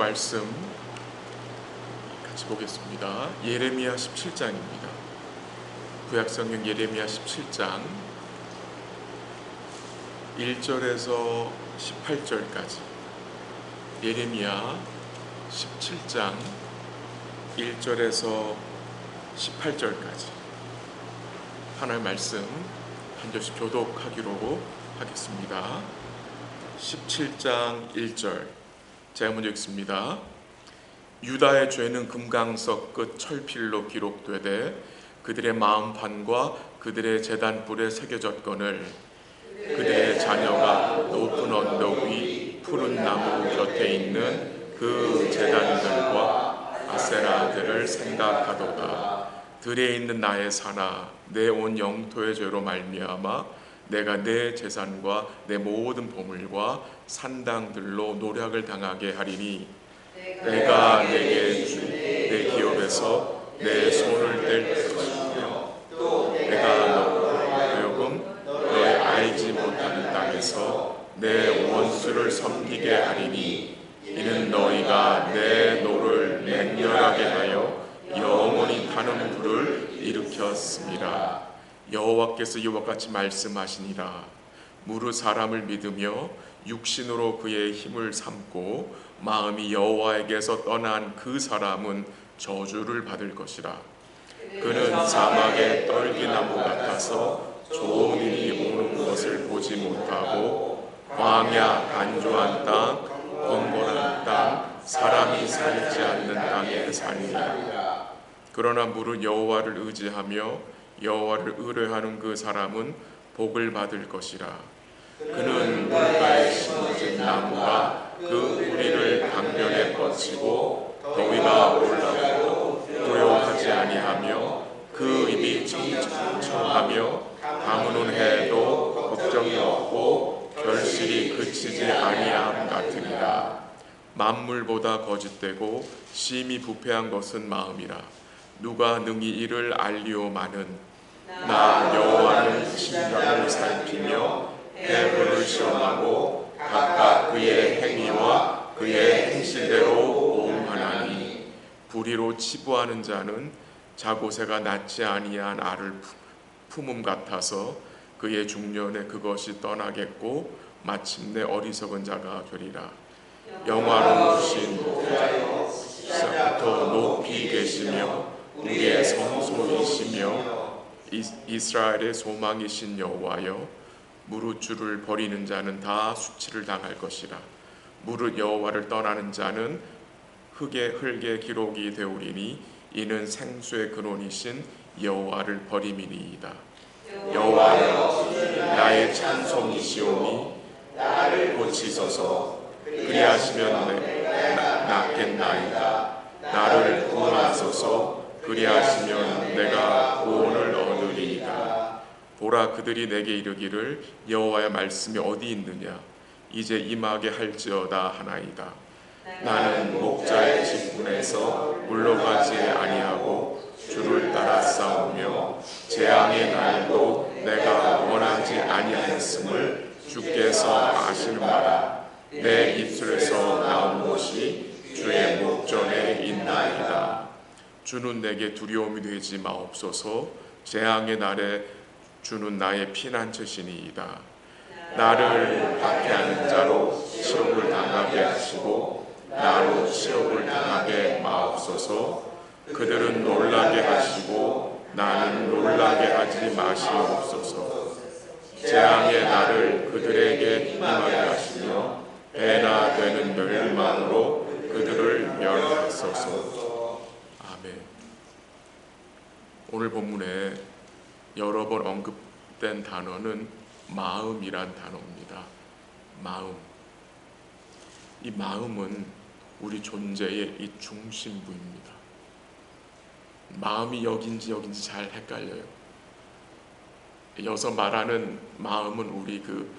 말씀 같이 보겠습니다. 예레미야 17장입니다. 구약성경 예레미야 17장 1절에서 18절까지. 예레미야 17장 1절에서 18절까지 하나님의 말씀 한 절씩 교독하기로 하겠습니다. 17장 1절 제가 먼저 읽습니다. 유다의 죄는 금강석 끝 철필로 기록되되 그들의 마음판과 그들의 제단불에 새겨졌거늘 그들의 자녀가 높은 언덕 위 푸른 나무 곁에 있는 그 제단들과 아세라들을 생각하도다. 들에 있는 나의 산아, 내 온 영토의 죄로 말미암아 내가 내 재산과 내 모든 보물과 산당들로 노략을 당하게 하리니 내가 내게 준 내 기업에서 내 손을 뗄 것이며 또 내가 너하여금 너의 알지 못하는 땅에서 내 원수를 섬기게 하리니 이는 너희가 내 노를 맹렬하게 하여 영원히 타는 불을 일으켰습니다. 여호와께서 이와 같이 말씀하시니라. 무릇 사람을 믿으며 육신으로 그의 힘을 삼고 마음이 여호와에게서 떠난 그 사람은 저주를 받을 것이라. 그는 사막의 떨기나무 같아서 좋은 일이 오는 것을 보지 못하고 광야 간조한 땅, 번거로운 땅, 사람이 살지 않는 땅에 사니라. 그러나 무릇 여호와를 의지하며 여호와를 의뢰하는 그 사람은 복을 받을 것이라. 그는 물가에 심어진 나무가 그 뿌리를 강변에 뻗치고 더위가 올라오고 두려워하지 아니하며 그 입이 청청하며 강우는 해도 걱정이 없고 결실이 그치지 아니함 같으니라. 만물보다 거짓되고 심히 부패한 것은 마음이라. 누가 능히 이를 알리오마는 나 여호와는 심령을 살피며 해부를 시험하고 각각 그의 행위와 그의 행실대로 보응하나니 불의로 치부하는 자는 자고새가 낳지 아니한 알을 품음 같아서 그의 중년에 그것이 떠나겠고 마침내 어리석은 자가 되리라. 영화로우신 시작부터 높이 계시며 우리의 성소이시며 이스라엘의 소망이신 여호와여, 무릇 주를 버리는 자는 다 수치를 당할 것이라. 무릇 여호와를 떠나는 자는 흙의 기록이 되오리니 이는 생수의 근원이신 여호와를 버림이니이다. 여호와여, 나의 찬송이시오니 나를 고치소서. 그리하시면 낫겠나이다. 나를 구원하소서. 그리하시면 내가 구원을 얻으리이다. 보라, 그들이 내게 이르기를 여호와의 말씀이 어디 있느냐, 이제 임하게 할지어다 하나이다. 나는 목자의 직분에서 물러가지 아니하고 주를 따라 싸우며 재앙의 날도 내가 원하지 아니하였음을 주께서 아시는 바라. 내 입술에서 나온 것이 주의 목전에 있나이다. 주는 내게 두려움이 되지 마옵소서. 재앙의 날에 주는 나의 피난처시니이다. 나를 박해하는 자로 시험을 당하게 하시고 나로 시험을 당하게 마옵소서. 그들은 놀라게 하시고 나는 놀라게 하지 마시옵소서. 재앙의 날을 그들에게 임하게 하시며 배나 되는 멸망으로 그들을 멸하소서. 아멘. 오늘 본문에 여러 번 언급된 단어는 마음이란 단어입니다. 마음. 이 마음은 우리 존재의 이 중심부입니다. 마음이 여긴지 잘 헷갈려요. 여기서 말하는 마음은 우리 그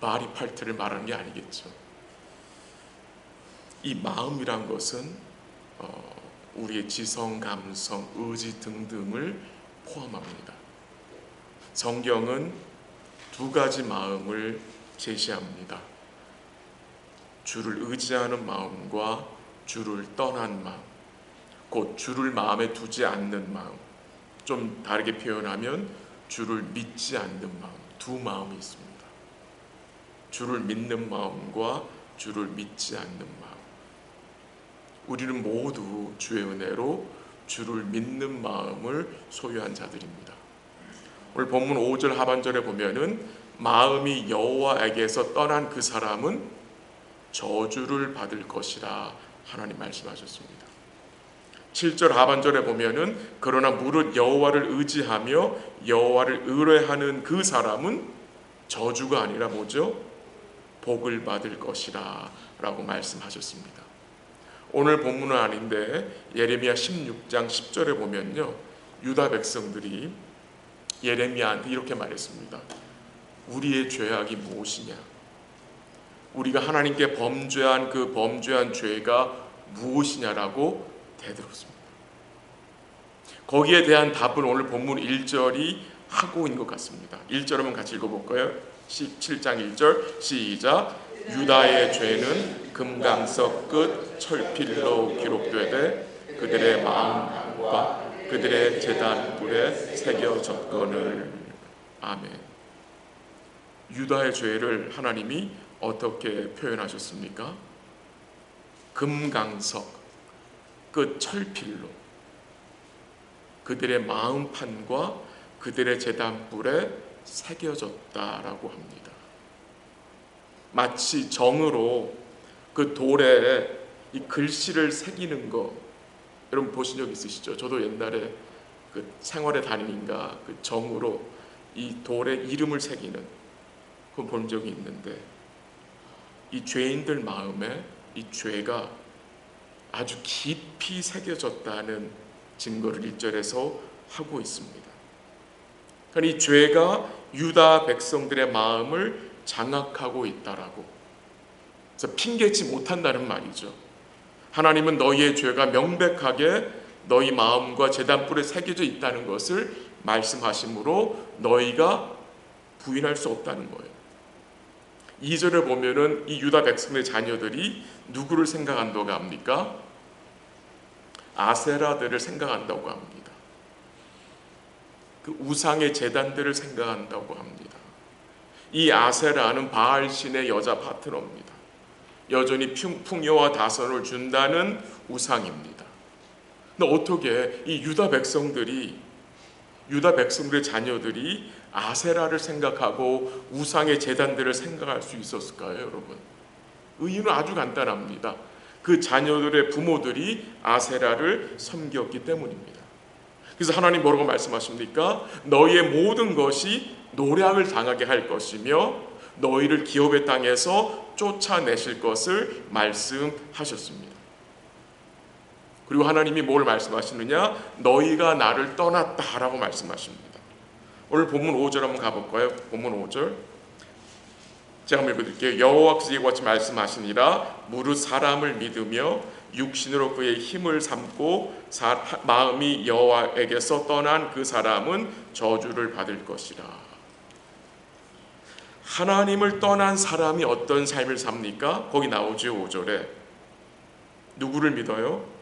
마리팔트를 말하는 게 아니겠죠. 이 마음이란 것은 우리의 지성, 감성, 의지 등등을 포함합니다. 성경은 두 가지 마음을 제시합니다. 주를 의지하는 마음과 주를 떠난 마음, 곧 주를 마음에 두지 않는 마음, 좀 다르게 표현하면 주를 믿지 않는 마음, 두 마음이 있습니다. 주를 믿는 마음과 주를 믿지 않는 마음. 우리는 모두 주의 은혜로 주를 믿는 마음을 소유한 자들입니다. 오늘 본문 5절 하반절에 보면은 마음이 여호와에게서 떠난 그 사람은 저주를 받을 것이라 하나님 말씀하셨습니다. 7절 하반절에 보면은 그러나 무릇 여호와를 의지하며 여호와를 의뢰하는 그 사람은 저주가 아니라 뭐죠? 복을 받을 것이라 라고 말씀하셨습니다. 오늘 본문은 아닌데 예레미야 16장 10절에 보면요, 유다 백성들이 예레미야한테 이렇게 말했습니다. 우리의 죄악이 무엇이냐? 우리가 하나님께 범죄한 그 범죄한 죄가 무엇이냐라고 대들었습니다. 거기에 대한 답을 오늘 본문 1절이 하고 있는 것 같습니다. 1절 한번 같이 읽어볼까요? 17장 1절 시작. 유다의 죄는 금강석 끝 철필로 기록되되 그들의 마음과 그들의 제단 뿔에 새겨졌거늘. 아멘. 유다의 죄를 하나님이 어떻게 표현하셨습니까? 금강석 끝 철필로 그들의 마음판과 그들의 제단 뿔에 새겨졌다라고 합니다. 마치 정으로 그 돌에 이 글씨를 새기는 거 여러분 보신 적 있으시죠? 저도 옛날에 그 생활에 다니니까 그 정으로 이 돌에 이름을 새기는 그걸 본 적이 있는데, 이 죄인들 마음에 이 죄가 아주 깊이 새겨졌다는 증거를 1절에서 하고 있습니다. 그러니까 이 죄가 유다 백성들의 마음을 장악하고 있다라고, 그래서 핑계치 못한다는 말이죠. 하나님은 너희의 죄가 명백하게 너희 마음과 제단뿔에 새겨져 있다는 것을 말씀하심으로 너희가 부인할 수 없다는 거예요. 2절에 보면은 이 유다 백성의 자녀들이 누구를 생각한다고 합니까? 아세라들을 생각한다고 합니다. 그 우상의 제단들을 생각한다고 합니다. 이 아세라는 바알신의 여자 파트너입니다. 여전히 풍요와 다선을 준다는 우상입니다. 근데 어떻게 이 유다 백성들의 자녀들이 아세라를 생각하고 우상의 제단들을 생각할 수 있었을까요, 여러분? 이유는 아주 간단합니다. 그 자녀들의 부모들이 아세라를 섬겼기 때문입니다. 그래서 하나님 뭐라고 말씀하십니까? 너희의 모든 것이 노략을 당하게 할 것이며 너희를 기업의 땅에서 쫓아내실 것을 말씀하셨습니다. 그리고 하나님이 뭘 말씀하시느냐? 너희가 나를 떠났다라고 말씀하십니다. 오늘 본문 5절 한번 가볼까요? 본문 5절 제가 한번 읽어드릴게요. 여호와께서 이와 같이 말씀하시니라 무릇 사람을 믿으며 육신으로 그의 힘을 삼고 마음이 여호와에게서 떠난 그 사람은 저주를 받을 것이라. 하나님을 떠난 사람이 어떤 삶을 삽니까? 거기 나오죠. 5절에 누구를 믿어요?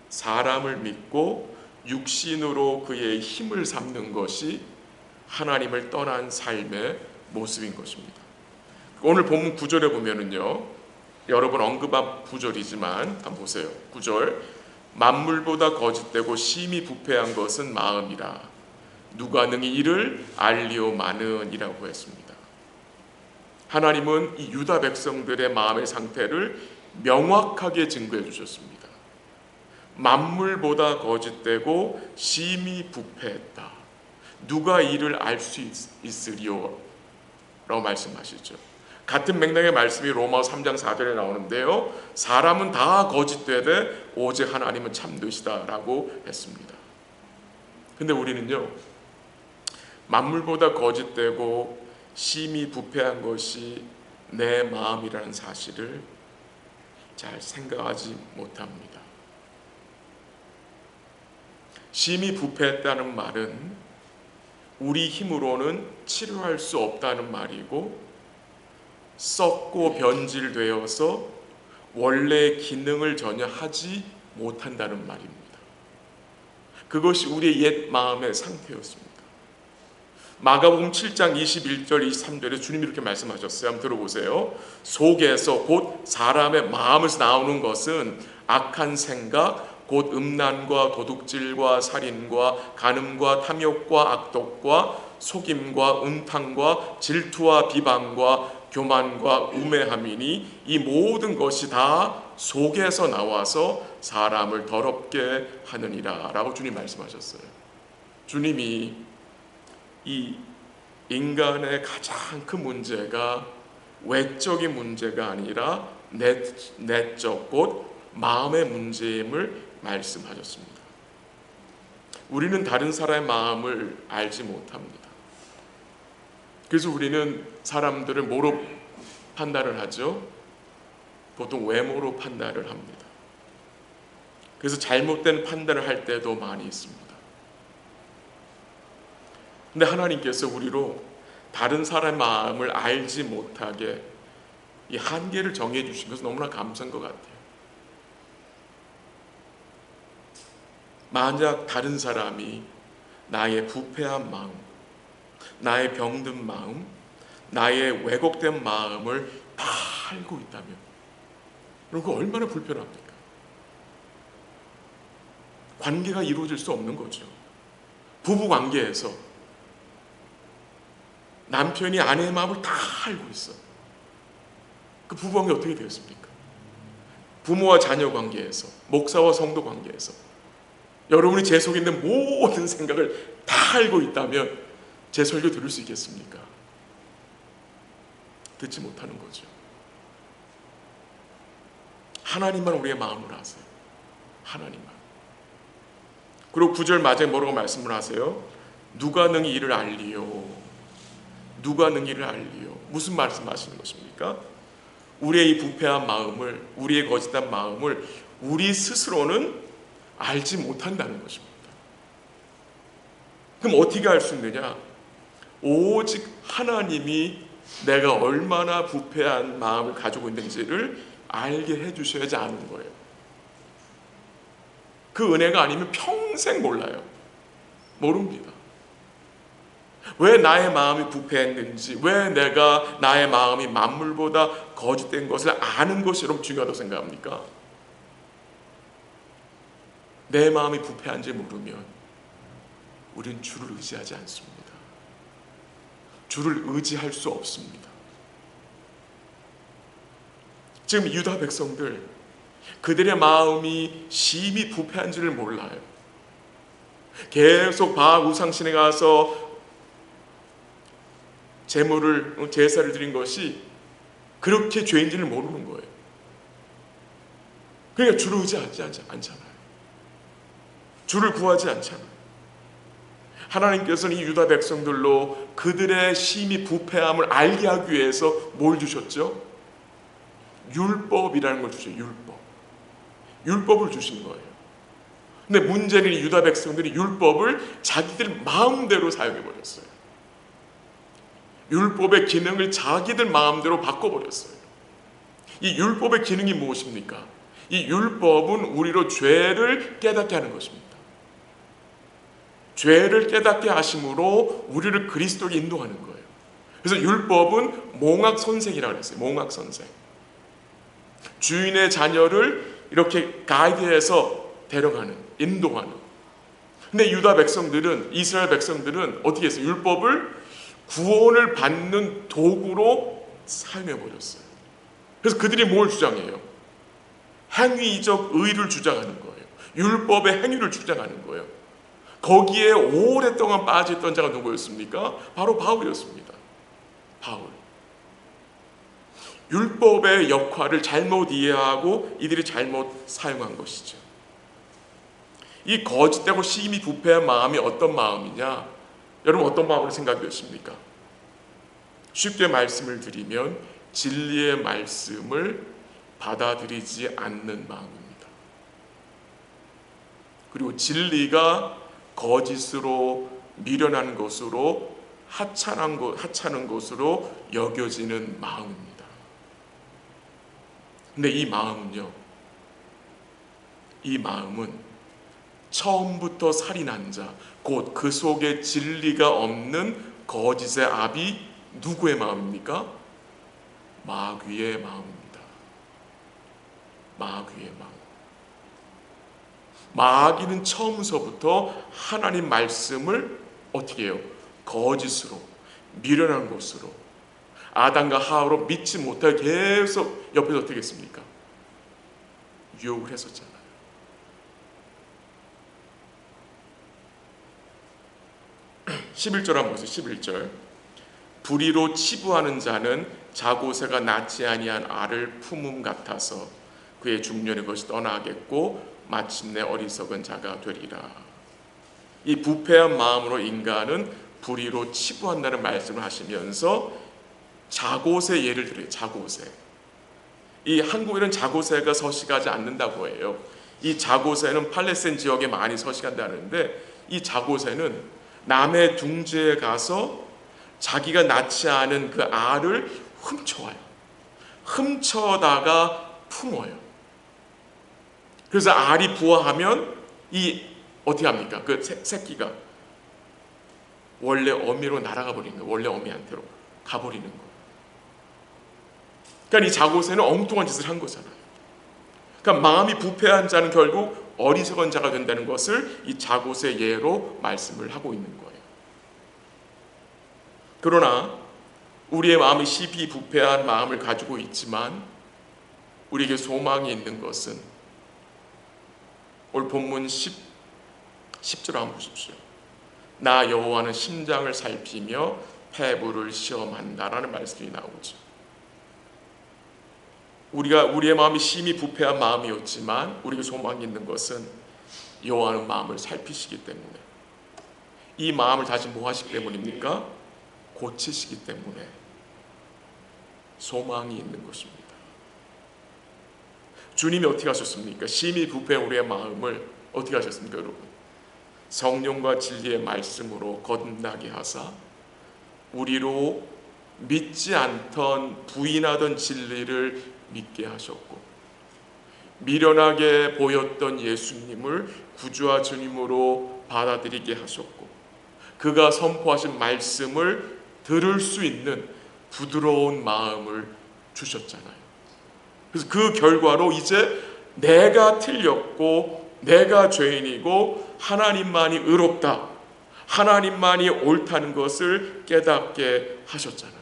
사람을 믿고 육신으로 그의 힘을 삼는 것이 하나님을 떠난 삶의 모습인 것입니다. 오늘 본문 9절에 보면은요, 여러 번 언급한 구절이지만 한번 보세요. 9절 만물보다 거짓되고 심히 부패한 것은 마음이라 누가 능히 이를 알리오마는이라고 했습니다. 하나님은 이 유다 백성들의 마음의 상태를 명확하게 증거해 주셨습니다. 만물보다 거짓되고 심히 부패했다. 누가 이를 알 수 있으리요? 라고 말씀하시죠. 같은 맥락의 말씀이 로마서 3장 4절에 나오는데요, 사람은 다 거짓되되 오직 하나님은 참되시다 라고 했습니다. 근데 우리는요, 만물보다 거짓되고 심히 부패한 것이 내 마음이라는 사실을 잘 생각하지 못합니다. 심히 부패했다는 말은 우리 힘으로는 치료할 수 없다는 말이고, 썩고 변질되어서 원래 기능을 전혀 하지 못한다는 말입니다. 그것이 우리의 옛 마음의 상태였습니다. 마가복음 7장 21절 23절에 주님이 이렇게 말씀하셨어요. 한번 들어보세요. 속에서 곧 사람의 마음에서 나오는 것은 악한 생각, 곧 음란과 도둑질과 살인과 간음과 탐욕과 악독과 속임과 음탕과 질투와 비방과 교만과 우매함이니 이 모든 것이 다 속에서 나와서 사람을 더럽게 하느니라 라고 주님 말씀하셨어요. 주님이 이 인간의 가장 큰 문제가 외적인 문제가 아니라 내적 곧 마음의 문제임을 말씀하셨습니다. 우리는 다른 사람의 마음을 알지 못합니다. 그래서 우리는 사람들을 뭐로 판단을 하죠? 보통 외모로 판단을 합니다. 그래서 잘못된 판단을 할 때도 많이 있습니다. 근데 하나님께서 우리로 다른 사람의 마음을 알지 못하게 이 한계를 정해 주신 것은 너무나 감사한 것 같아요. 만약 다른 사람이 나의 부패한 마음, 나의 병든 마음, 나의 왜곡된 마음을 다 알고 있다면 그럼 그거 얼마나 불편합니까? 관계가 이루어질 수 없는 거죠. 부부 관계에서 남편이 아내의 마음을 다 알고 있어. 그 부부 관계 어떻게 되겠습니까? 부모와 자녀 관계에서, 목사와 성도 관계에서 여러분이 제 속에 있는 모든 생각을 다 알고 있다면 제 설교 들을 수 있겠습니까? 듣지 못하는 거죠. 하나님만 우리의 마음을 아세요. 하나님만. 그리고 9절 마지막에 뭐라고 말씀을 하세요? 누가 능히 이를 알리요? 누가 능히 이를 알리요? 무슨 말씀하시는 것입니까? 우리의 이 부패한 마음을, 우리의 거짓한 마음을 우리 스스로는 알지 못한다는 것입니다. 그럼 어떻게 알 수 있느냐? 오직 하나님이 내가 얼마나 부패한 마음을 가지고 있는지를 알게 해주셔야지 아는 거예요. 그 은혜가 아니면 평생 몰라요. 모릅니다. 왜 나의 마음이 부패했는지, 왜 내가 나의 마음이 만물보다 거짓된 것을 아는 것이 여러분 중요하다고 생각합니까? 내 마음이 부패한지 모르면 우리는 주를 의지하지 않습니다. 주를 의지할 수 없습니다. 지금 유다 백성들, 그들의 마음이 심히 부패한지를 몰라요. 계속 바알 우상신에 가서 제사를 드린 것이 그렇게 죄인지를 모르는 거예요. 그러니까 주를 의지하지 않잖아요. 주를 구하지 않잖아요. 하나님께서는 이 유다 백성들로 그들의 심히 부패함을 알게 하기 위해서 뭘 주셨죠? 율법이라는 걸 주죠. 율법을 주신 거예요. 근데 문제는 이 유다 백성들이 율법을 자기들 마음대로 사용해버렸어요. 율법의 기능을 자기들 마음대로 바꿔버렸어요. 이 율법의 기능이 무엇입니까? 이 율법은 우리로 죄를 깨닫게 하는 것입니다. 죄를 깨닫게 하심으로 우리를 그리스도로 인도하는 거예요. 그래서 율법은 몽학선생이라고 했어요. 몽학선생. 주인의 자녀를 이렇게 가이드해서 데려가는, 인도하는. 근데 유다 백성들은, 이스라엘 백성들은 어떻게 했어요? 율법을 구원을 받는 도구로 사용해버렸어요. 그래서 그들이 뭘 주장해요? 행위적 의를 주장하는 거예요. 율법의 행위를 주장하는 거예요. 거기에 오랫동안 빠져있던 자가 누구였습니까? 바로 바울이었습니다. 바울. 율법의 역할을 잘못 이해하고 이들이 잘못 사용한 것이죠. 이 거짓되고 심히 부패한 마음이 어떤 마음이냐? 여러분 어떤 마음으로 생각되십니까? 쉽게 말씀을 드리면 진리의 말씀을 받아들이지 않는 마음입니다. 그리고 진리가 거짓으로 미련한 것으로 하찮은 것으로 여겨지는 마음입니다. 근데 이 마음은 처음부터 살인한 자, 곧 그 속에 진리가 없는 거짓의 압이 누구의 마음입니까? 마귀의 마음입니다. 마귀의 마음. 마귀는 처음서부터 하나님 말씀을 어떻게 해요? 거짓으로, 미련한 것으로, 아담과 하와로 믿지 못하게 계속 옆에서 어떻게 했습니까? 유혹을 했었잖아요. 11절 한번 보세요. 11절. 불의로 치부하는 자는 자고새가 낳지 아니한 알을 품음 같아서 그의 중년의 것이 떠나겠고 마침내 어리석은 자가 되리라. 이 부패한 마음으로 인간은 불의로 치부한다는 말씀을 하시면서 자고새 예를 들어요. 자고새. 이 한국에는 자고새가 서식하지 않는다고 해요. 이 자고새는 팔레스타인 지역에 많이 서식한다는데, 이 자고새는 남의 둥지에 가서 자기가 낳지 않은 그 알을 훔쳐와요. 훔쳐다가 품어요. 그래서 알이 부화하면 이 어떻게 합니까? 그 새끼가 원래 어미로 날아가 버리는 거예요. 원래 어미한테로 가버리는 거예요. 그러니까 이 자고새는 엉뚱한 짓을 한 거잖아요. 그러니까 마음이 부패한 자는 결국 어리석은 자가 된다는 것을 이 자고새 예로 말씀을 하고 있는 거예요. 그러나 우리의 마음이 시비 부패한 마음을 가지고 있지만 우리에게 소망이 있는 것은 오늘 본문 10절 한번 보십시오. 나 여호와는 심장을 살피며 폐부를 시험한다라는 말씀이 나오죠. 우리의 마음이 심히 부패한 마음이었지만 우리에게 소망이 있는 것은 여호와는 마음을 살피시기 때문에, 이 마음을 다시 뭐 하시기 때문입니까? 고치시기 때문에 소망이 있는 것입니다. 주님이 어떻게 하셨습니까? 심히 부패한 우리의 마음을 어떻게 하셨습니까, 여러분? 성령과 진리의 말씀으로 거듭나게 하사 우리로 믿지 않던 부인하던 진리를 믿게 하셨고, 미련하게 보였던 예수님을 구주와 주님으로 받아들이게 하셨고, 그가 선포하신 말씀을 들을 수 있는 부드러운 마음을 주셨잖아요. 그래서 그 결과로 이제 내가 틀렸고 내가 죄인이고 하나님만이 의롭다, 하나님만이 옳다는 것을 깨닫게 하셨잖아요.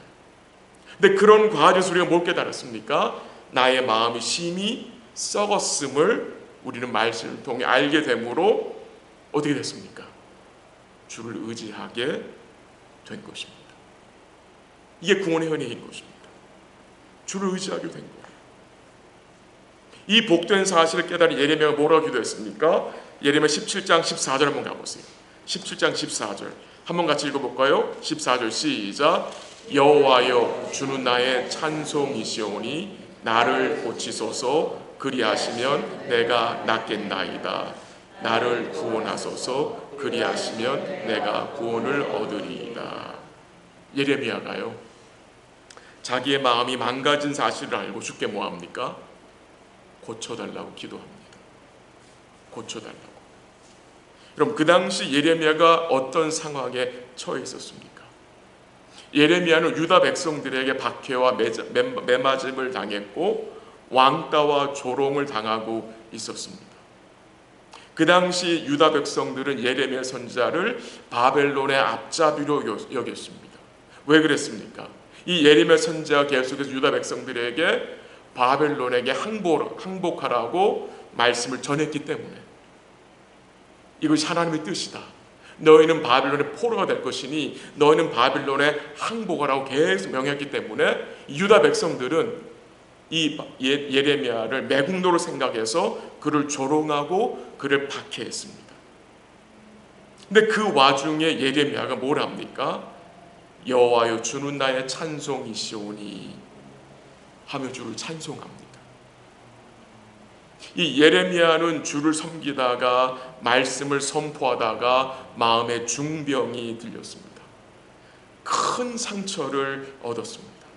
근데 그런 과정에서 우리가 뭘 깨달았습니까? 나의 마음이 심히 썩었음을 우리는 말씀을 통해 알게 되므로 어떻게 됐습니까? 주를 의지하게 된 것입니다. 이게 구원의 현행인 것입니다. 주를 의지하게 된 거예요. 이 복된 사실을 깨달은 예레미야가 뭐라고 기도했습니까? 예레미야 17장 14절 한번 가보세요. 17장 14절 한번 같이 읽어볼까요? 14절 시작. 여호와여 주는 나의 찬송이시오니 나를 고치소서. 그리하시면 내가 낫겠나이다. 나를 구원하소서. 그리하시면 내가 구원을 얻으리이다. 예레미야가요, 자기의 마음이 망가진 사실을 알고 주께 뭐합니까? 고쳐달라고 기도합니다. 고쳐달라고. 그럼 그 당시 예레미야가 어떤 상황에 처해 있었습니까? 예레미야는 유다 백성들에게 박해와 매맞음을 당했고 왕따와 조롱을 당하고 있었습니다. 그 당시 유다 백성들은 예레미야 선지자를 바벨론의 앞잡이로 여겼습니다. 왜 그랬습니까? 이 예레미야 선지자가 계속해서 유다 백성들에게 바벨론에게 항복하라고 말씀을 전했기 때문에, 이것이 하나님의 뜻이다. 너희는 바벨론의 포로가 될 것이니 너희는 바벨론에 항복하라고 계속 명했기 때문에 유다 백성들은 이 예레미야를 매국노로 생각해서 그를 조롱하고 그를 박해했습니다. 근데 그 와중에 예레미야가 뭘 합니까? 여호와여 주는 나의 찬송이시오니 하며 주를 찬송합니다. 이 예레미야는 주를 섬기다가 말씀을 선포하다가 마음에 중병이 들렸습니다. 큰 상처를 얻었습니다.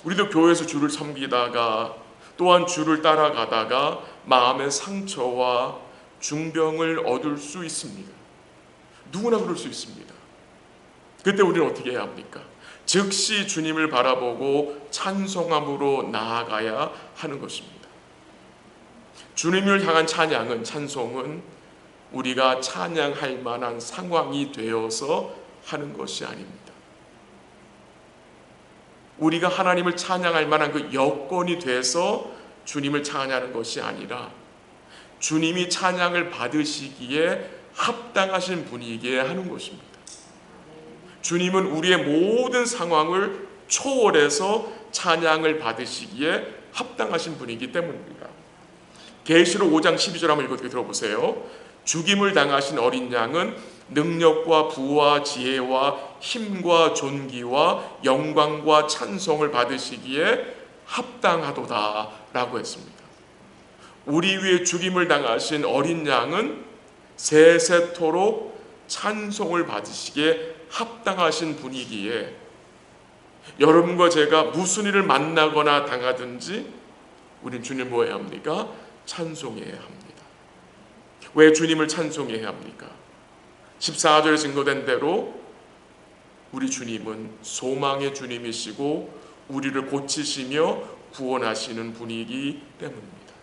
우리도 교회에서 주를 섬기다가 또한 주를 따라가다가 마음의 상처와 중병을 얻을 수 있습니다. 누구나 그럴 수 있습니다. 그때 우리는 어떻게 해야 합니까? 즉시 주님을 바라보고 찬송함으로 나아가야 하는 것입니다. 주님을 향한 찬양은, 찬송은 우리가 찬양할 만한 상황이 되어서 하는 것이 아닙니다. 우리가 하나님을 찬양할 만한 그 여건이 돼서 주님을 찬양하는 것이 아니라 주님이 찬양을 받으시기에 합당하신 분이기에 하는 것입니다. 주님은 우리의 모든 상황을 초월해서 찬양을 받으시기에 합당하신 분이기 때문입니다. 계시록 5장 12절 한번 읽어 들어보세요. 죽임을 당하신 어린 양은 능력과 부와 지혜와 힘과 존귀와 영광과 찬송을 받으시기에 합당하도다 라고 했습니다. 우리 위에 죽임을 당하신 어린 양은 세세토록 찬송을 받으시기에 합당하신 분이기에 여러분과 제가 무슨 일을 만나거나 당하든지 우린 주님 뭐 해야 합니까? 찬송해야 합니다. 왜 주님을 찬송해야 합니까? 14절에 증거된 대로 우리 주님은 소망의 주님이시고 우리를 고치시며 구원하시는 분이기 때문입니다.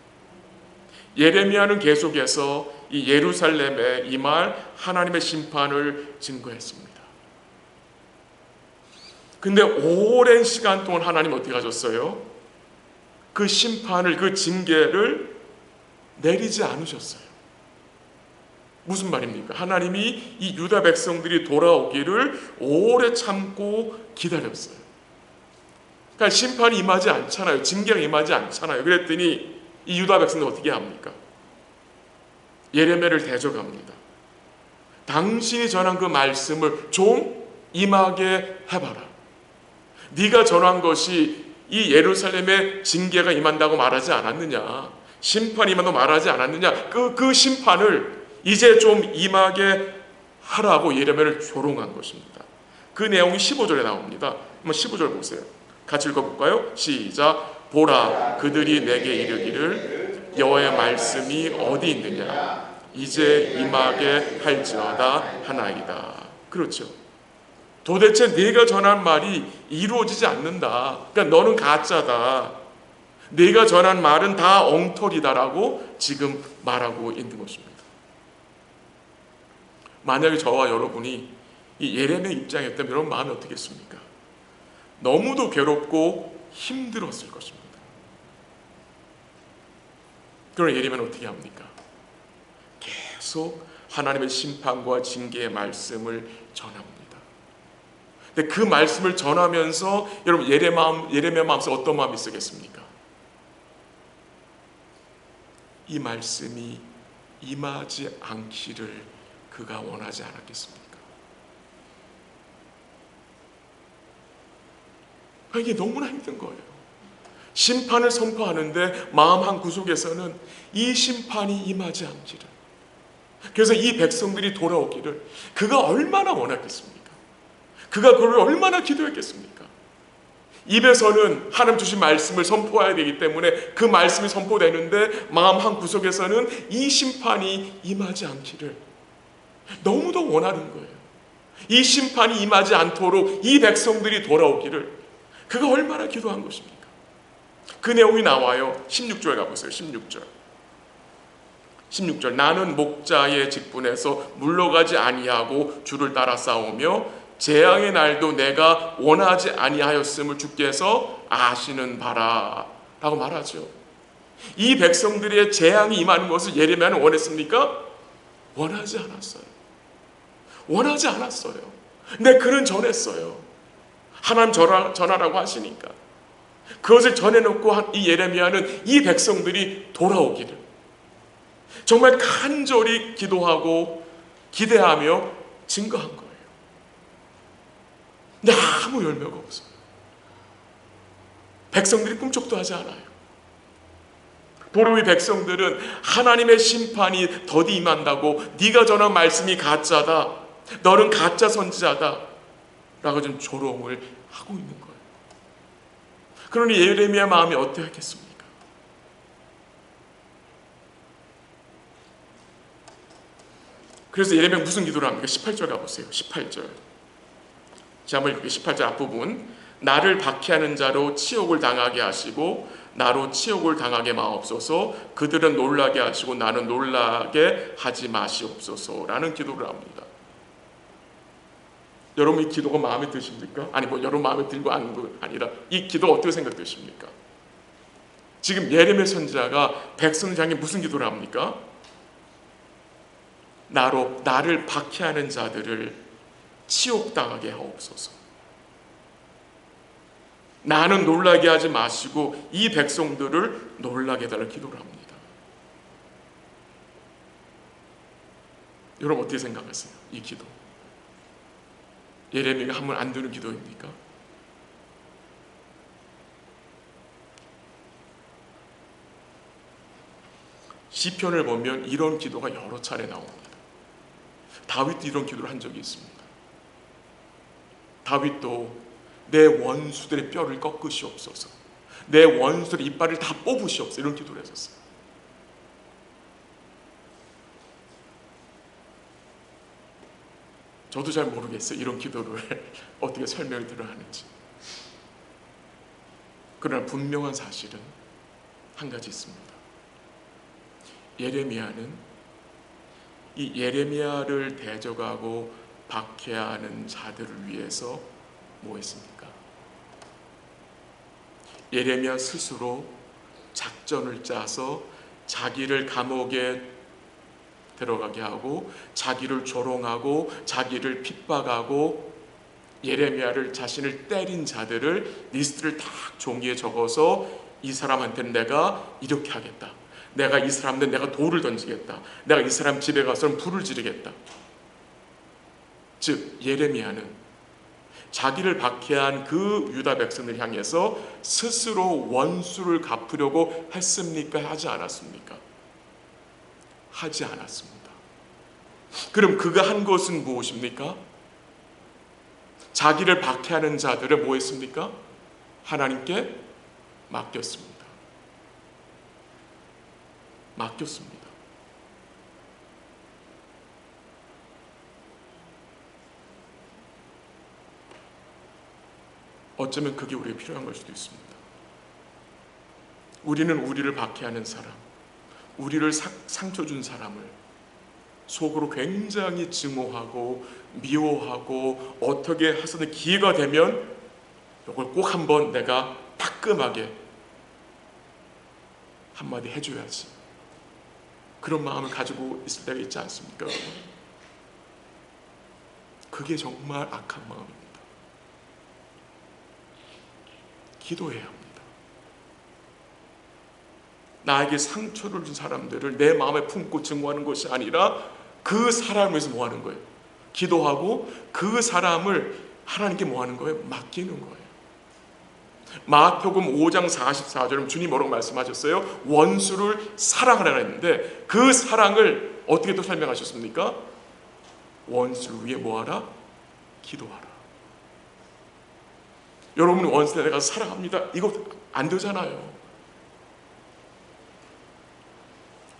예레미야는 계속해서 이 예루살렘에 임할 하나님의 심판을 증거했습니다. 근데 오랜 시간 동안 하나님 어떻게 하셨어요? 그 심판을, 그 징계를 내리지 않으셨어요. 무슨 말입니까? 하나님이 이 유다 백성들이 돌아오기를 오래 참고 기다렸어요. 그러니까 심판이 임하지 않잖아요. 징계가 임하지 않잖아요. 그랬더니 이 유다 백성들 어떻게 합니까? 예레미야를 대적합니다. 당신이 전한 그 말씀을 좀 임하게 해봐라. 네가 전한 것이 이 예루살렘에 징계가 임한다고 말하지 않았느냐? 심판이 임한다고 말하지 않았느냐? 그 심판을 이제 좀 임하게 하라고 예레미야를 조롱한 것입니다. 그 내용이 15절에 나옵니다. 한번 15절 보세요. 같이 읽어볼까요? 시작. 보라, 그들이 내게 이르기를 여호와의 말씀이 어디 있느냐? 이제 임하게 할지어다 하나이다. 그렇죠. 도대체 네가 전한 말이 이루어지지 않는다. 그러니까 너는 가짜다. 네가 전한 말은 다 엉터리다라고 지금 말하고 있는 것입니다. 만약에 저와 여러분이 이 예레미야 입장이었다면 여러분 마음이 어떻겠습니까? 너무도 괴롭고 힘들었을 것입니다. 그럼 예레미야는 어떻게 합니까? 계속 하나님의 심판과 징계의 말씀을 전합니다. 근데 그 말씀을 전하면서 여러분 예레미야 마음속에 어떤 마음이 있었겠습니까? 이 말씀이 임하지 않기를 그가 원하지 않았겠습니까? 이게 너무나 힘든 거예요. 심판을 선포하는데 마음 한 구석에서는 이 심판이 임하지 않기를, 그래서 이 백성들이 돌아오기를 그가 얼마나 원했겠습니까? 그가 그걸 얼마나 기도했겠습니까? 입에서는 하나님 주신 말씀을 선포해야 되기 때문에 그 말씀이 선포되는데 마음 한 구석에서는 이 심판이 임하지 않기를 너무도 원하는 거예요. 이 심판이 임하지 않도록 이 백성들이 돌아오기를 그가 얼마나 기도한 것입니까? 그 내용이 나와요. 16절 가보세요. 16절 나는 목자의 직분에서 물러가지 아니하고 주를 따라 싸우며 재앙의 날도 내가 원하지 아니하였음을 주께서 아시는 바라 라고 말하죠. 이 백성들의 재앙이 임하는 것을 예레미야는 원했습니까? 원하지 않았어요. 원하지 않았어요. 근데 그는 전했어요. 하나님 전하라고 하시니까 그것을 전해놓고 이 예레미야는 이 백성들이 돌아오기를 정말 간절히 기도하고 기대하며 증거한 거예요. 근데 아무 열매가 없어요. 백성들이 꿈쩍도 하지 않아요. 도로 이 백성들은 하나님의 심판이 더디 임한다고 네가 전한 말씀이 가짜다, 너는 가짜 선지자다 라고 좀 조롱을 하고 있는 거예요. 그러니 예레미야 마음이 어떠했겠습니까? 그래서 예레미야 무슨 기도를 합니까? 18절 가보세요. 18절. 제가 한번 읽을게요. 18절 앞부분. 나를 박해하는 자로 치욕을 당하게 하시고 나로 치욕을 당하게 마옵소서. 그들은 놀라게 하시고 나는 놀라게 하지 마시옵소서라는 기도를 합니다. 여러분 이 기도가 마음에 드십니까? 아니 여러분 마음에 들고 하는 거 아니라 이 기도가 어떻게 생각되십니까? 지금 예레미야 선지자가 백성을 향해 무슨 기도를 합니까? 나를 박해하는 자들을 치욕당하게 하옵소서. 나는 놀라게 하지 마시고 이 백성들을 놀라게 해달라고 기도를 합니다. 여러분 어떻게 생각하세요? 이 기도 예레미야가 하면 안 되는 기도입니까? 시편을 보면 이런 기도가 여러 차례 나옵니다. 다윗도 이런 기도를 한 적이 있습니다. 다윗도 내 원수들의 뼈를 꺾으시옵소서, 내 원수들의 이빨을 다 뽑으시옵소서, 이런 기도를 했었어요. 저도 잘 모르겠어요. 이런 기도를 어떻게 설명을 들어야 하는지. 그러나 분명한 사실은 한 가지 있습니다. 예레미야는 이 예레미야를 대적하고 박해하는 자들을 위해서 뭐 했습니까? 예레미야 스스로 작전을 짜서 자기를 감옥에 들어가게 하고 자기를 조롱하고 자기를 핍박하고 예레미야를 자신을 때린 자들을 리스트를 딱 종이에 적어서 이 사람한테는 내가 이렇게 하겠다, 내가 이 사람들 내가 돌을 던지겠다, 내가 이 사람 집에 가서는 불을 지르겠다. 즉 예레미야는 자기를 박해한 그 유다 백성을 향해서 스스로 원수를 갚으려고 했습니까? 하지 않았습니까? 하지 않았습니다. 그럼 그가 한 것은 무엇입니까? 자기를 박해하는 자들을 뭐 했습니까? 하나님께 맡겼습니다. 맡겼습니다. 어쩌면 그게 우리에게 필요한 걸 수도 있습니다. 우리는 우리를 박해하는 사람, 우리를 상처 준 사람을 속으로 굉장히 증오하고 미워하고 어떻게 해서든 기회가 되면 이걸 꼭 한번 내가 따끔하게 한마디 해줘야지, 그런 마음을 가지고 있을 때가 있지 않습니까? 그게 정말 악한 마음입니다. 기도해야 합니다. 나에게 상처를 준 사람들을 내 마음에 품고 증오하는 것이 아니라 그 사람을 위해서 뭐 하는 거예요? 기도하고 그 사람을 하나님께 뭐 하는 거예요? 맡기는 거예요. 마태복음 5장 44절에 주님 뭐라고 말씀하셨어요? 원수를 사랑하라 했는데 그 사랑을 어떻게 또 설명하셨습니까? 원수를 위해 뭐하라? 기도하라. 여러분 원수를 내가 사랑합니다, 이거 안 되잖아요.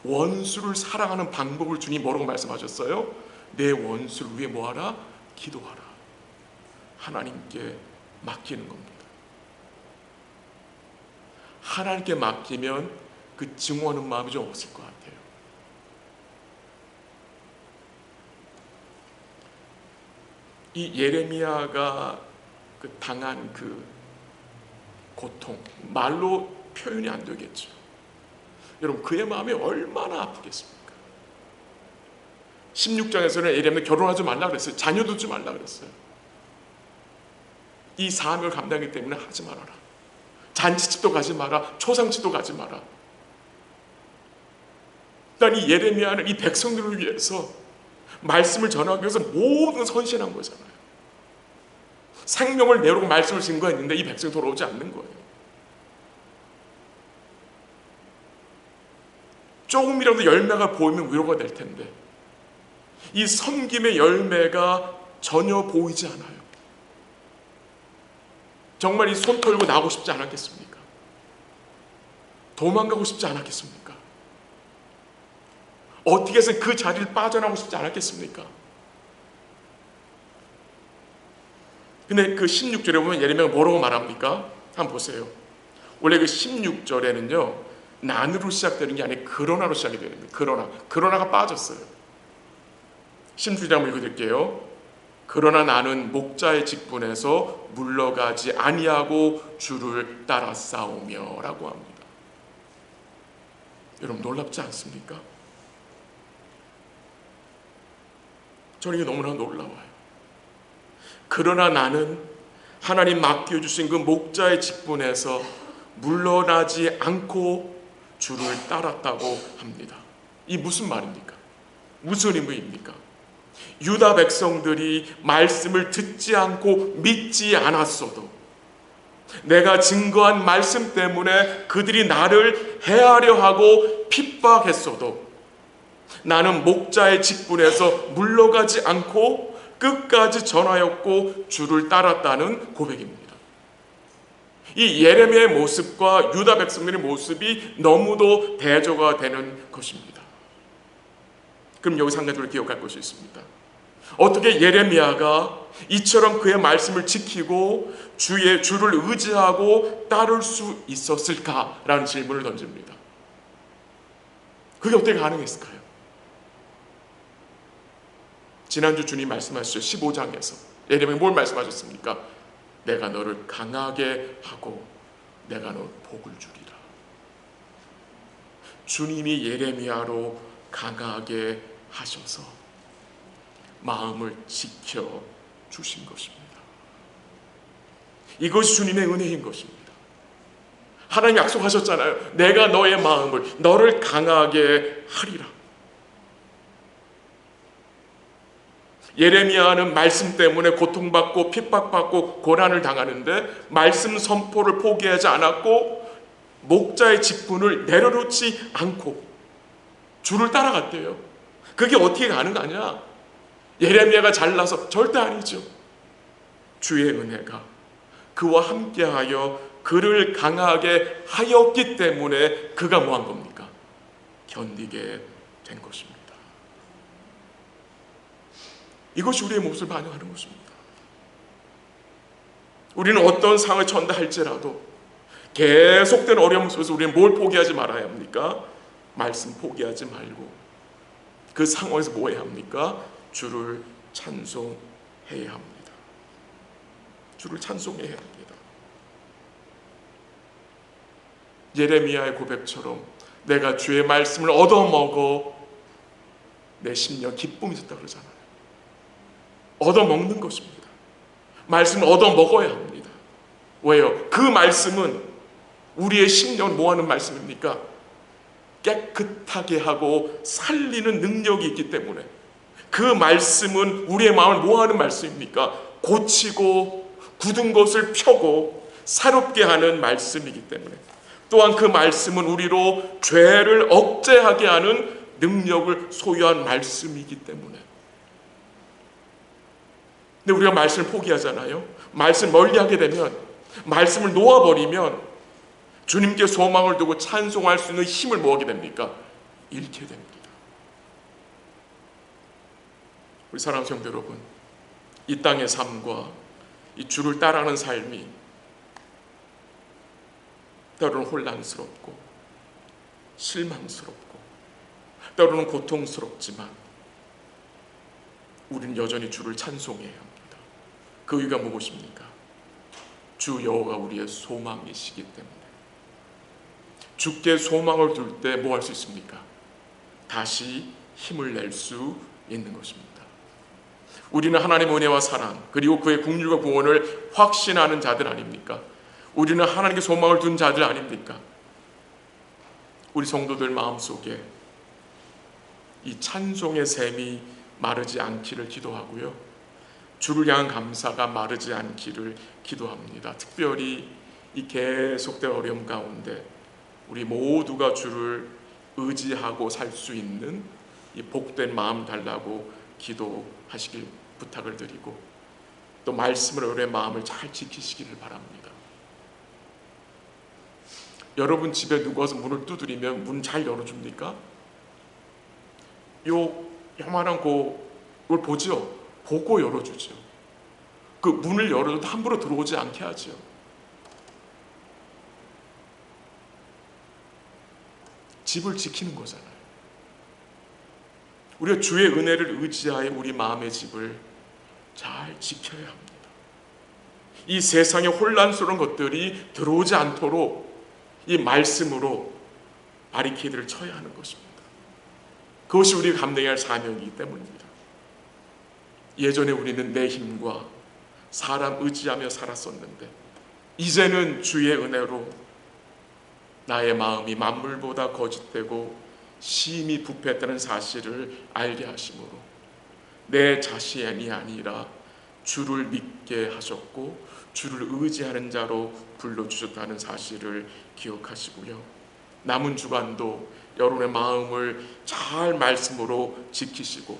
원수를 사랑하는 방법을 주님 뭐라고 말씀하셨어요? 내 원수를 위해 뭐하라? 기도하라. 하나님께 맡기는 겁니다. 하나님께 맡기면 그 증오하는 마음이 좀 없을 것 같아요. 이 예레미야가 그 당한 그 고통, 말로 표현이 안 되겠죠. 여러분 그의 마음이 얼마나 아프겠습니까? 16장에서는 예레미야 결혼하지 말라 그랬어요. 자녀 두지 말라 그랬어요. 이 사명을 감당하기 때문에 하지 말아라. 잔치집도 가지 마라. 초상집도 가지 마라. 일단 이 예레미야는 이 백성들을 위해서 말씀을 전하기 위해서 모든 헌신한 거잖아요. 생명을 내놓고 말씀을 증거했는데 이 백성이 돌아오지 않는 거예요. 조금이라도 열매가 보이면 위로가 될 텐데 이 섬김의 열매가 전혀 보이지 않아요. 정말 이 손 털고 나오고 싶지 않았겠습니까? 도망가고 싶지 않았겠습니까? 어떻게 해서 그 자리를 빠져나오고 싶지 않았겠습니까? 근데 그 16절에 보면 예레미야가 뭐라고 말합니까? 한번 보세요. 원래 그 16절에는요, 난으로 시작되는 게 아니라 그러나로 시작이 되는 거예요. 그러나가 빠졌어요. 16절에 한번 읽어드릴게요. 그러나 나는 목자의 직분에서 물러가지 아니하고 주를 따라 싸우며 라고 합니다. 여러분 놀랍지 않습니까? 저는 이게 너무나 놀라워요. 그러나 나는 하나님 맡겨주신 그 목자의 직분에서 물러나지 않고 주를 따랐다고 합니다. 이 무슨 말입니까? 무슨 의미입니까? 유다 백성들이 말씀을 듣지 않고 믿지 않았어도, 내가 증거한 말씀 때문에 그들이 나를 해하려 하고 핍박했어도 나는 목자의 직분에서 물러가지 않고 끝까지 전하였고 주를 따랐다는 고백입니다. 이 예레미야의 모습과 유다 백성들의 모습이 너무도 대조가 되는 것입니다. 그럼 여기서 한 가지를 기억할 것이 있습니다. 어떻게 예레미야가 이처럼 그의 말씀을 지키고 주를 의지하고 따를 수 있었을까라는 질문을 던집니다. 그게 어떻게 가능했을까요? 지난주 주님 말씀하셨죠. 15장에서 예레미야가 뭘 말씀하셨습니까? 내가 너를 강하게 하고 내가 너를 복을 주리라. 주님이 예레미야로 강하게 하셔서 마음을 지켜 주신 것입니다. 이것이 주님의 은혜인 것입니다. 하나님 약속하셨잖아요. 내가 너의 마음을, 너를 강하게 하리라. 예레미야는 말씀 때문에 고통받고 핍박받고 고난을 당하는데 말씀 선포를 포기하지 않았고 목자의 직분을 내려놓지 않고 주를 따라갔대요. 그게 어떻게 가능하냐? 예레미야가 잘나서 절대 아니죠. 주의 은혜가 그와 함께하여 그를 강하게 하였기 때문에 그가 뭐한 겁니까? 견디게 된 것입니다. 이것이 우리의 모습을 반영하는 것입니다. 우리는 어떤 상황에 처한다 할지라도 계속된 어려움 속에서 우리는 뭘 포기하지 말아야 합니까? 말씀 포기하지 말고 그 상황에서 뭐 해야 합니까? 주를 찬송해야 합니다. 주를 찬송해야 합니다. 예레미야의 고백처럼 내가 주의 말씀을 얻어먹어 내 심령 기쁨이 있었다 그러잖아요. 얻어먹는 것입니다. 말씀을 얻어먹어야 합니다. 왜요? 그 말씀은 우리의 심령을 뭐하는 말씀입니까? 깨끗하게 하고 살리는 능력이 있기 때문에 그 말씀은 우리의 마음을 뭐하는 말씀입니까? 고치고 굳은 것을 펴고 새롭게 하는 말씀이기 때문에 또한 그 말씀은 우리로 죄를 억제하게 하는 능력을 소유한 말씀이기 때문에 근데 우리가 말씀을 포기하잖아요. 말씀을 멀리하게 되면 말씀을 놓아버리면 주님께 소망을 두고 찬송할 수 있는 힘을 뭐하게 됩니까? 잃게 됩니다. 우리 사랑하는 성도 여러분, 이 땅의 삶과 이 주를 따라가는 삶이 때로는 혼란스럽고 실망스럽고 때로는 고통스럽지만 우리는 여전히 주를 찬송해야 합니다. 그 이유가 무엇입니까? 주 여호와가 우리의 소망이시기 때문에 주께 소망을 둘 때 뭐 할 수 있습니까? 다시 힘을 낼 수 있는 것입니다. 우리는 하나님의 은혜와 사랑 그리고 그의 긍휼과 구원을 확신하는 자들 아닙니까? 우리는 하나님께 소망을 둔 자들 아닙니까? 우리 성도들 마음속에 이 찬송의 샘이 마르지 않기를 기도하고요. 주를 향한 감사가 마르지 않기를 기도합니다. 특별히 이 계속된 어려움 가운데 우리 모두가 주를 의지하고 살 수 있는 이 복된 마음 달라고 기도하시길 부탁을 드리고 또 말씀으로 여러분의 마음을 잘 지키시기를 바랍니다. 여러분 집에 누가 와서 문을 두드리면 문 잘 열어줍니까? 요만한 걸 보죠? 보고 열어주죠. 그 문을 열어도 함부로 들어오지 않게 하죠. 집을 지키는 거잖아요. 우리가 주의 은혜를 의지하여 우리 마음의 집을 잘 지켜야 합니다. 이 세상의 혼란스러운 것들이 들어오지 않도록 이 말씀으로 바리케이드를 쳐야 하는 것입니다. 그것이 우리가 감당해야 할 사명이기 때문입니다. 예전에 우리는 내 힘과 사람 의지하며 살았었는데 이제는 주의 은혜로 나의 마음이 만물보다 거짓되고 심히 부패했다는 사실을 알게 하심으로 내 자신이 아니라 주를 믿게 하셨고 주를 의지하는 자로 불러주셨다는 사실을 기억하시고요. 남은 주간도 여러분의 마음을 잘 말씀으로 지키시고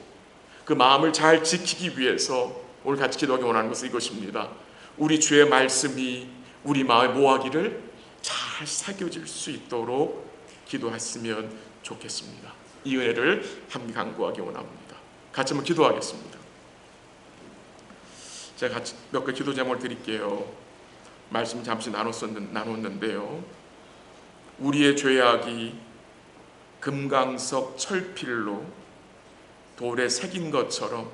그 마음을 잘 지키기 위해서 오늘 같이 기도하기 원하는 것은 이것입니다. 우리 주의 말씀이 우리 마음에 뭐하기를 잘 새겨질 수 있도록 기도했으면 좋겠습니다. 이 은혜를 함께 간구하기 원합니다. 같이 한번 기도하겠습니다. 제가 같이 몇 개 기도 제목을 드릴게요. 말씀 잠시 나눴는데요. 우리의 죄악이 금강석 철필로 돌에 새겨진 것처럼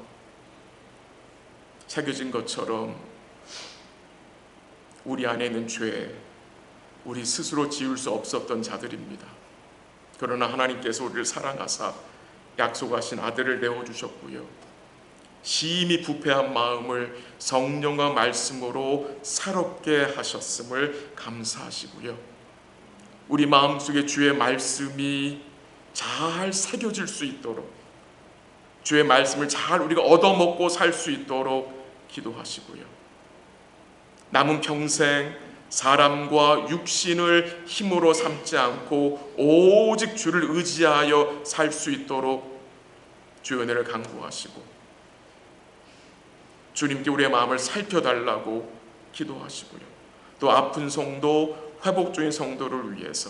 우리 안에 있는 죄, 우리 스스로 지울 수 없었던 자들입니다. 그러나 하나님께서 우리를 사랑하사 약속하신 아들을 내어주셨고요. 심히 부패한 마음을 성령과 말씀으로 새롭게 하셨음을 감사하시고요. 우리 마음속에 주의 말씀이 잘 새겨질 수 있도록 주의 말씀을 잘 우리가 얻어먹고 살 수 있도록 기도하시고요. 남은 평생 사람과 육신을 힘으로 삼지 않고 오직 주를 의지하여 살 수 있도록 주의 은혜를 간구하시고 주님께 우리의 마음을 살펴달라고 기도하시고요. 또 아픈 성도, 회복 중인 성도를 위해서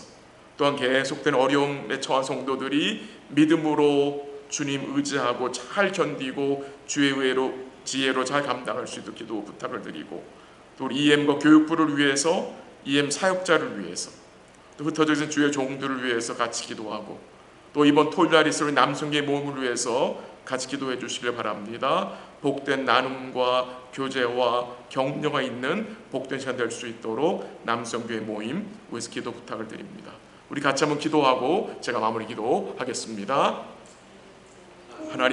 또한 계속된 어려움에 처한 성도들이 믿음으로 주님 의지하고 잘 견디고 주의 지혜로 잘 감당할 수 있도록 기도 부탁을 드리고 또 우리 EM과 교육부를 위해서 EM 사역자를 위해서 또 흩어져 있는 주의 종들을 위해서 같이 기도하고 또 이번 토요일날 있을 남성계 모임을 위해서 같이 기도해 주시길 바랍니다. 복된 나눔과 교제와 격려가 있는 복된 시간 될 수 있도록 남성교회 모임 위해서 기도 부탁을 드립니다. 우리 같이 한번 기도하고 제가 마무리 기도하겠습니다.